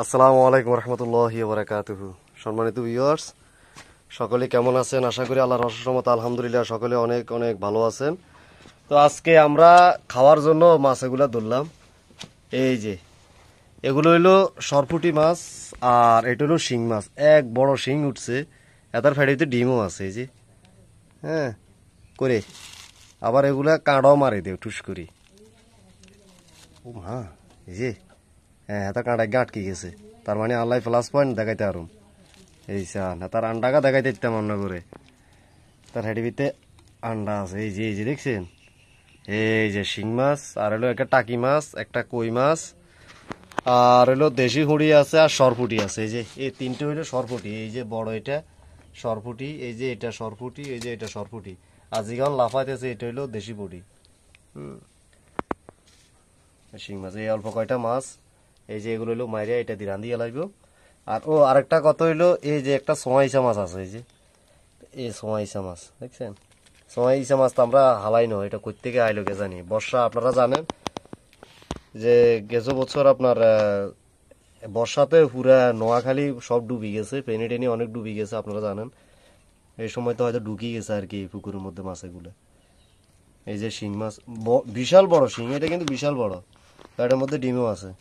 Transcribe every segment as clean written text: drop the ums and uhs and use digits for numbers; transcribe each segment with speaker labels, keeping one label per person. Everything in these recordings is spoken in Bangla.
Speaker 1: আসসালামু আলাইকুম রহমতুল্লাহি ওয়া বারাকাতুহু। সম্মানিত ভিউয়ার্স, সকলে কেমন আছেন? আশা করি আল্লাহর অশেষ রহমতে আলহামদুলিল্লাহ সকলে অনেক অনেক ভালো আছেন। তো আজকে আমরা খাওয়ার জন্য মাছ এগুলা ধরলাম। এই যে এগুলো হইলো সরপুঁটি মাছ, আর এটা হলো শিং মাছ। এক বড় শিং উঠছে, এটার ফেডিতে ডিমও আছে। এই যে হ্যাঁ করে আবার এগুলা কাঁড়াও মারি দেও টুস করি। ও মা, এই যে হ্যাঁ এটা কাঁটায় গাঁটকি গেছে, তার মানে আল্লাহ প্লাস পয়েন্ট দেখাইতে আরম। এই না তার আন্ডাকা দেখাইতে ইত্যা মনে করে, তার হেডিবিতে আন্ডা আছে। এই যে দেখছেন, এই যে শিং মাছ, আর হলো একটা টাকি মাছ, একটা কই মাছ, আর হলো দেশি হুঁড়ি আছে, আর সরপুটি আছে। এই যে এই তিনটে হইলো সরপুটি। এই যে বড় এটা সরপুটি, এই যে এটা সরপুটি, এই যে এটা সরপুটি, আর যেখান লাফাইতেছে এটা হইলো দেশি পুটি। শিং মাছ এই অল্প কয়টা মাছ, এই যে এগুলো হইলো মাইরিয়া, এটা দিয়ে রান্ধিয়ে লাগবে। আর আরেকটা কত হইলো, এই যে একটা সোয়াইসা মাছ আছে। এই যে এই সোয়াইসা মাছ দেখছেন, সোয়াইসা মাছ তো আমরা হালাই নয়, এটা কই থেকে আইলো কে জানি। বর্ষা আপনারা জানেন যে গেছো বছর আপনার বর্ষাতে পুরা নোয়াখালী সব ডুবি গেছে, পেনি টেনি অনেক ডুবি গেছে, আপনারা জানেন। এই সময় তো হয়তো ঢুকি গেছে আর কি পুকুরের মধ্যে মাছ এগুলো। এই যে শিং মাছ, বিশাল বড় শিং, এটা কিন্তু বিশাল বড়, এটার মধ্যে ডিমও আছে।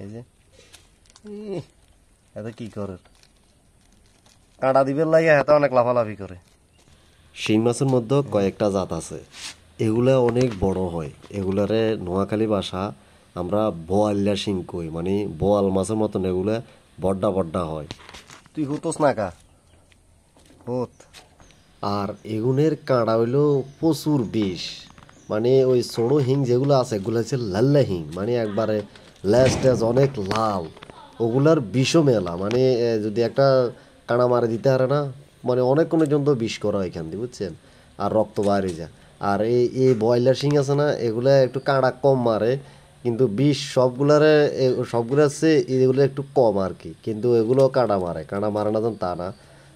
Speaker 1: এই যে এত কি করে কাঁটা দিবেন লাগে, এত অনেক লাফালাফি করে। শিং মাছের মধ্যে কয়েকটা জাত আছে, এগুলা অনেক বড় হয়। এগুলারে নোয়াখালী ভাষা আমরা বোয়াল্লা শিং কই, মানে বোয়াল মাছের মতন এগুলা বড্ডা বড্ডা হয়। তুই হতোস না কা হত। আর এগুনের কাঁড়া হইলো প্রচুর বিষ, মানে ওই ছোড়ো হিং যেগুলো আছে এগুলো হচ্ছে লাল্লা হিং, মানে একবারে ল্যাস ট্যাস অনেক লাল। ওগুলার বিষও মেলা, মানে যদি একটা কাঁড়া মারে দিতে পারে না, মানে অনেক কোনো জন্য বিষ করা এখান দিয়ে, বুঝছেন, আর রক্ত বাইরে যায়। আর এই ব্রয়লার শিং আছে না, এগুলা একটু কাঁড়া কম মারে, কিন্তু বিষ সবগুলার চেয়ে এগুলো একটু কম আর কি, কিন্তু এগুলো কাঁড়া মারে না তা না।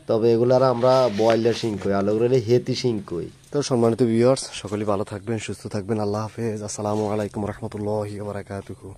Speaker 1: তবে এগুলার আমরা ব্রয়লার শিং কই, আর ওগুলো হেতি শিং কই। তো সম্মানিত ভিউয়ার্স, সকলে ভালো থাকবেন, সুস্থ থাকবেন। আল্লাহ হাফেজ। আসসালামু আলাইকুম রহমতুল্লাহি ওয়া বারাকাতুহু।